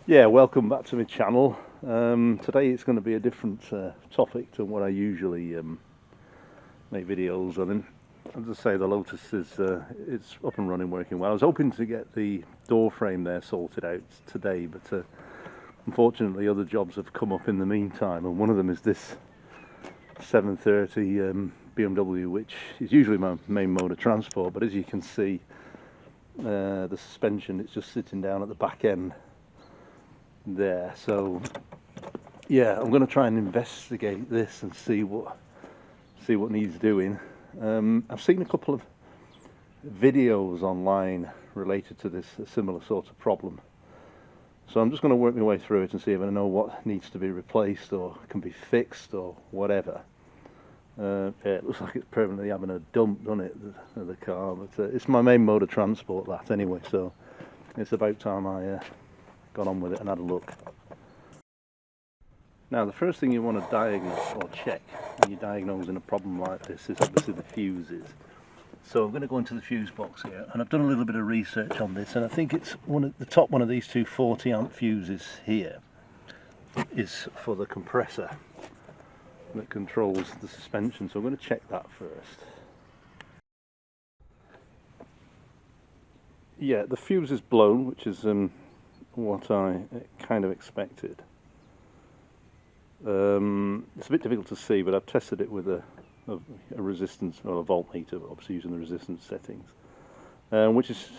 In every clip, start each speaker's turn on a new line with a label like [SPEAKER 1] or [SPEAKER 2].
[SPEAKER 1] Yeah, welcome back to my channel. Today it's going to be a different topic to what I usually make videos on. And as I say, the Lotus is it's up and running, working well. I was hoping to get the door frame there sorted out today, but unfortunately other jobs have come up in the meantime, and one of them is this 730 BMW, which is usually my main mode of transport, but as you can see, the suspension, it's just sitting down at the back end there. So yeah, I'm going to try and investigate this and see what needs doing. I've seen a couple of videos online related to this, a similar sort of problem, so I'm just going to work my way through it and see if I know what needs to be replaced or can be fixed or whatever. Yeah, it looks like it's permanently having a dump, doesn't it, the car, but it's my main mode of transport, that anyway, so it's about time I got on with it and had a look. Now, the first thing you want to diagnose or check when you're diagnosing a problem like this is obviously the fuses. So I'm going to go into the fuse box here, and I've done a little bit of research on this, and I think it's the top one of these two 40 amp fuses here is for the compressor that controls the suspension, so I'm going to check that first. Yeah, the fuse is blown, which is what I kind of expected. It's a bit difficult to see, but I've tested it with a resistance or a voltmeter, obviously using the resistance settings, which is,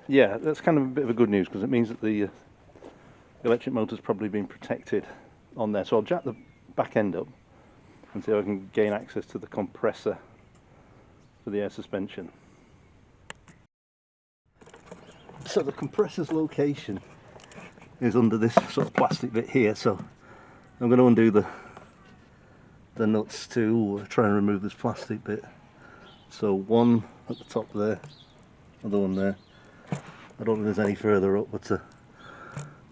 [SPEAKER 1] yeah, that's kind of a bit of a good news, because it means that the electric motor's probably been protected on there. So I'll jack the back end up and see if I can gain access to the compressor for the air suspension. So the compressor's location is under this sort of plastic bit here, so I'm going to undo the nuts to try and remove this plastic bit. So one at the top there, other one there. I don't know if there's any further up, but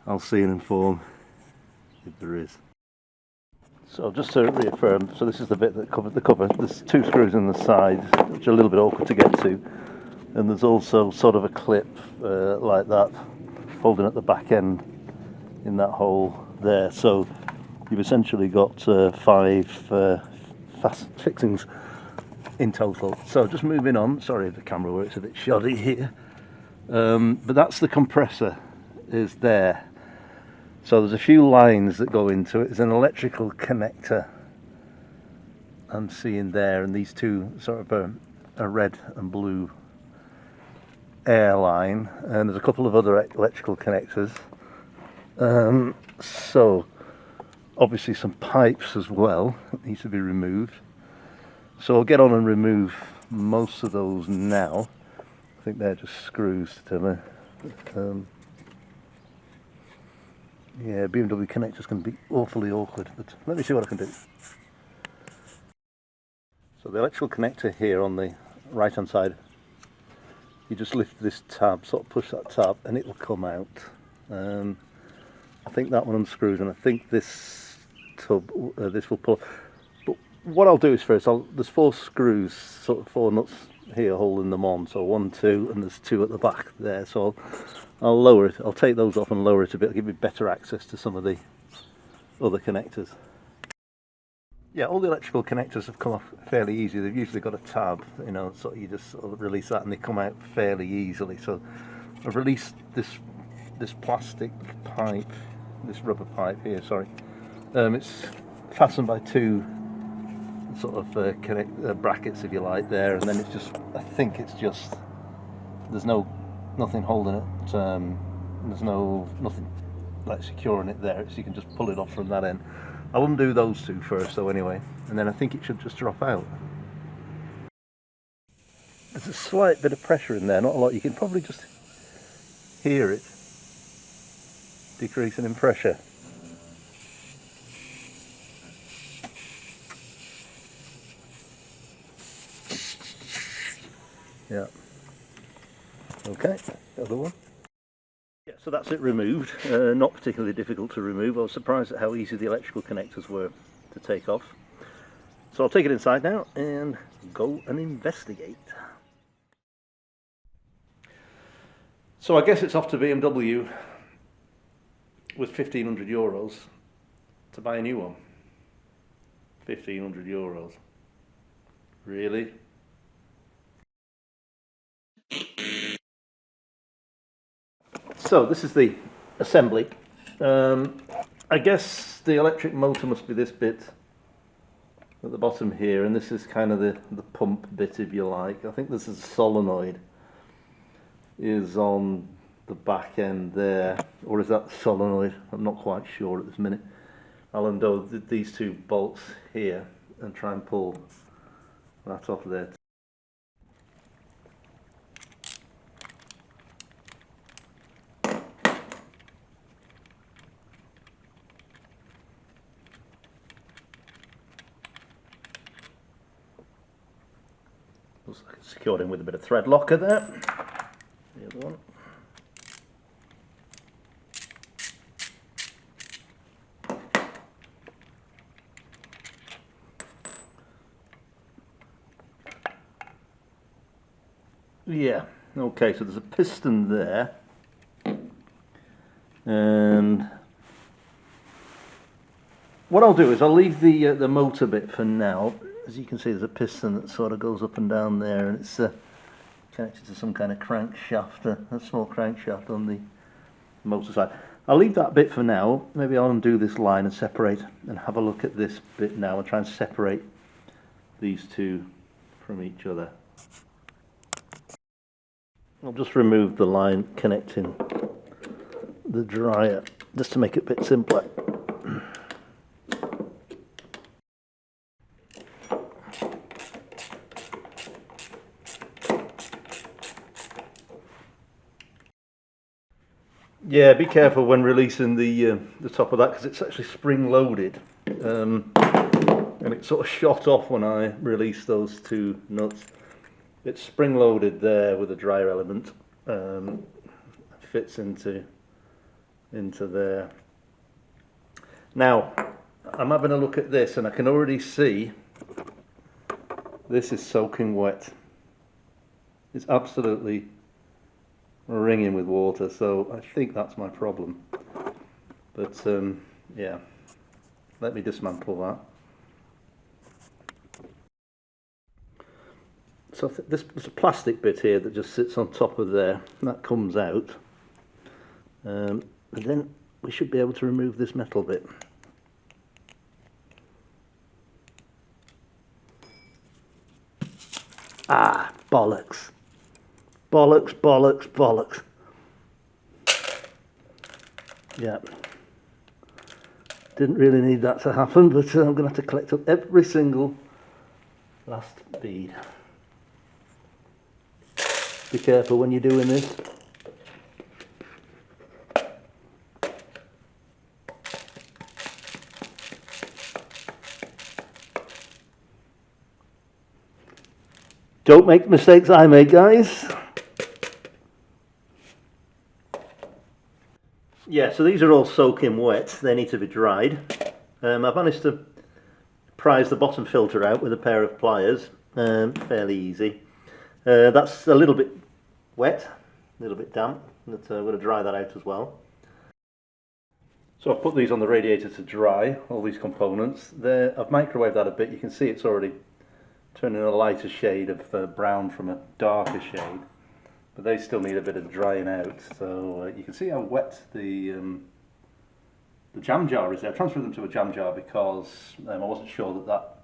[SPEAKER 1] I'll see and inform if there is. So just to reaffirm, so this is the bit that covered the cover. There's two screws in the side, which are a little bit awkward to get to, and there's also sort of a clip like that holding at the back end in that hole there. So you've essentially got 5 fast fixings in total. So just moving on, sorry if the camera works a bit shoddy here, but that's the compressor is there. So there's a few lines that go into it. There's an electrical connector I'm seeing there, and these two sort of a red and blue air line, and there's a couple of other electrical connectors. So obviously some pipes as well that needs to be removed. So I'll get on and remove most of those now. I think they're just screws to me. Yeah, BMW connector's going to be awfully awkward, but let me see what I can do. So the electrical connector here on the right hand side, you just lift this tab, sort of push that tab, and it will come out. I think that one unscrews, and I think this tub, this will pull. But what I'll do is first, there's 4 screws, sort of 4 nuts here holding them on. So 1, 2, and there's 2 at the back there. So I'll lower it. I'll take those off and lower it a bit. I'll give you better access to some of the other connectors. Yeah, all the electrical connectors have come off fairly easy. They've usually got a tab, you know, so you just sort of release that and they come out fairly easily. So I've released this plastic pipe, this rubber pipe here, sorry. It's fastened by 2 sort of brackets, if you like, there, and then it's just, I think it's just, there's nothing holding it, there's nothing like securing it there, so you can just pull it off from that end. I'll undo those 2 first though anyway, and then I think it should just drop out. There's a slight bit of pressure in there, not a lot. You can probably just hear it decreasing in pressure. Yeah. Okay, the other one. Yeah, so that's it removed. Not particularly difficult to remove. I was surprised at how easy the electrical connectors were to take off. So I'll take it inside now and go and investigate. So I guess it's off to BMW was €1,500 to buy a new one. €1,500. Really? So this is the assembly. I guess the electric motor must be this bit at the bottom here, and this is kind of the pump bit, if you like. I think this is a solenoid is on the back end there, or is that the solenoid? I'm not quite sure at this minute. I'll undo these two bolts here and try and pull that off there. Looks like it's secured in with a bit of thread locker there. The other one. Yeah, okay, so there's a piston there, and what I'll do is I'll leave the motor bit for now. As you can see, there's a piston that sort of goes up and down there, and it's connected to some kind of crankshaft, a small crankshaft on the motor side. I'll leave that bit for now. Maybe I'll undo this line and separate and have a look at this bit now and try and separate these two from each other. I'll just remove the line connecting the dryer just to make it a bit simpler. Yeah, be careful when releasing the top of that, because it's actually spring loaded, and it sort of shot off when I released those two nuts. It's spring loaded there with a dryer element, fits into there. Now I'm having a look at this and I can already see this is soaking wet. It's absolutely wringing with water, so I think that's my problem. But yeah, let me dismantle that. So there's a plastic bit here that just sits on top of there, and that comes out, and then we should be able to remove this metal bit. Ah, bollocks. Bollocks, bollocks, bollocks. Yeah. Didn't really need that to happen, but I'm going to have to collect up every single last bead. Be careful when you're doing this. Don't make the mistakes I made, guys. Yeah, so these are all soaking wet. They need to be dried. I've managed to prise the bottom filter out with a pair of pliers. Fairly easy. That's a little bit wet, a little bit damp. But I'm going to dry that out as well. So I've put these on the radiator to dry, all these components. I've microwaved that a bit. You can see it's already turning a lighter shade of brown from a darker shade. But they still need a bit of drying out. So you can see how wet the jam jar is there. I transferred them to a jam jar because I wasn't sure that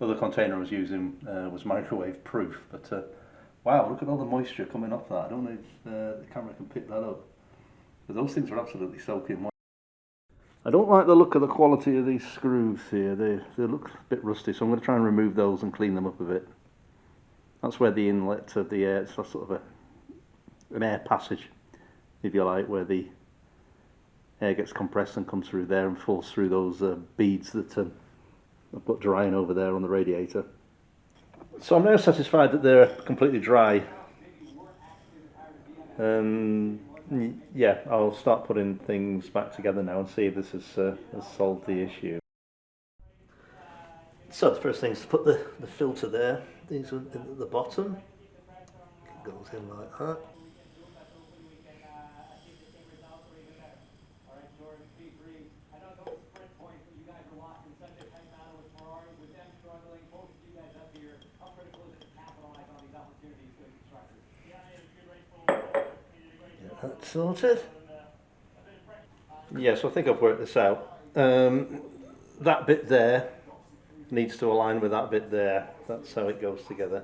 [SPEAKER 1] other container I was using was microwave proof. But wow, look at all the moisture coming off that. I don't know if the camera can pick that up. But those things are absolutely soaking wet. I don't like the look of the quality of these screws here. They look a bit rusty, so I'm going to try and remove those and clean them up a bit. That's where the inlet of the air, it's sort of an air passage, if you like, where the air gets compressed and comes through there and falls through those beads that I put drying over there on the radiator. So I'm now satisfied that they're completely dry. Yeah, I'll start putting things back together now and see if this has solved the issue. So the first thing is to put the filter there. These are at the bottom. It goes in like that. That's sorted. Yeah, so I think I've worked this out. That bit there needs to align with that bit there. That's how it goes together.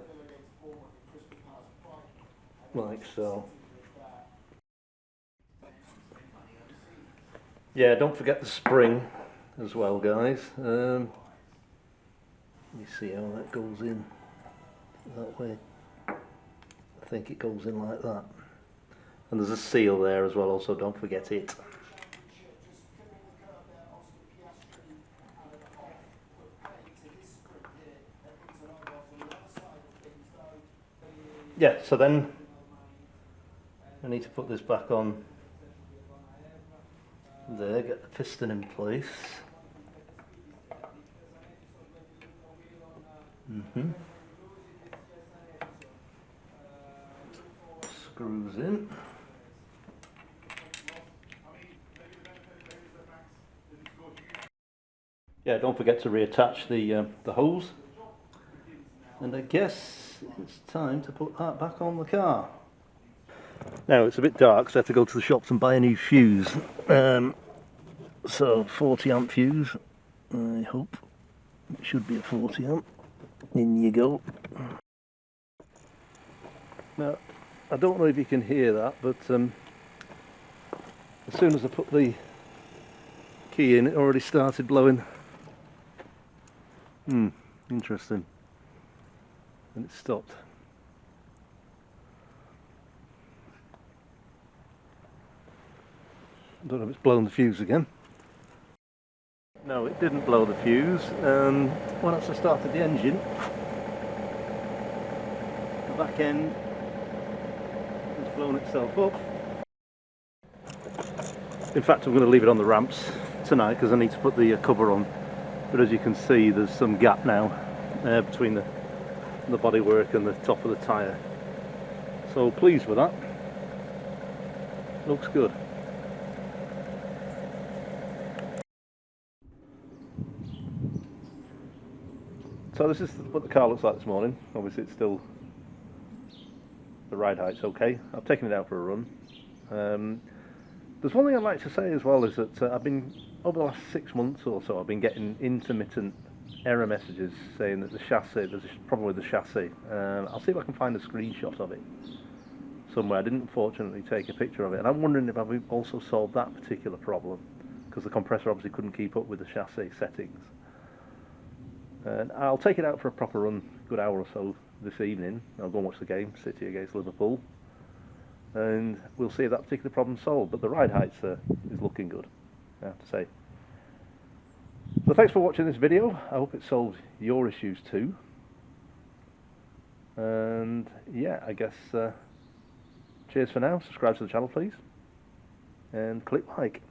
[SPEAKER 1] Like so. Yeah, don't forget the spring as well, guys. Let me see how that goes in that way. I think it goes in like that. And there's a seal there as well, also don't forget it. Yeah, so then I need to put this back on there, get the piston in place. Screws in. Yeah, don't forget to reattach the hose. And I guess it's time to put that back on the car. Now it's a bit dark, so I have to go to the shops and buy a new fuse. So 40 amp fuse, I hope. It should be a 40 amp. In you go. Now, I don't know if you can hear that, but as soon as I put the key in, it already started blowing. Interesting. And it stopped. I don't know if it's blown the fuse again. No, it didn't blow the fuse. Once I started the engine, the back end has blown itself up. In fact, I'm going to leave it on the ramps tonight because I need to put the cover on. But as you can see, there's some gap now between the bodywork and the top of the tyre. So pleased with that. Looks good. So this is what the car looks like this morning. Obviously it's still, the ride height's okay. I've taken it out for a run. There's one thing I'd like to say as well, is that I've been, over the last 6 months or so, I've been getting intermittent error messages saying that the chassis, there's a problem with the chassis. I'll see if I can find a screenshot of it somewhere. I didn't unfortunately take a picture of it, and I'm wondering if I've also solved that particular problem, because the compressor obviously couldn't keep up with the chassis settings. And I'll take it out for a proper run, good hour or so this evening. I'll go and watch the game, City against Liverpool, and we'll see if that particular problem's solved. But the ride height is looking good, I have to say. So thanks for watching this video. I hope it solved your issues too. And yeah, I guess cheers for now. Subscribe to the channel please, and click like.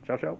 [SPEAKER 1] Ciao ciao.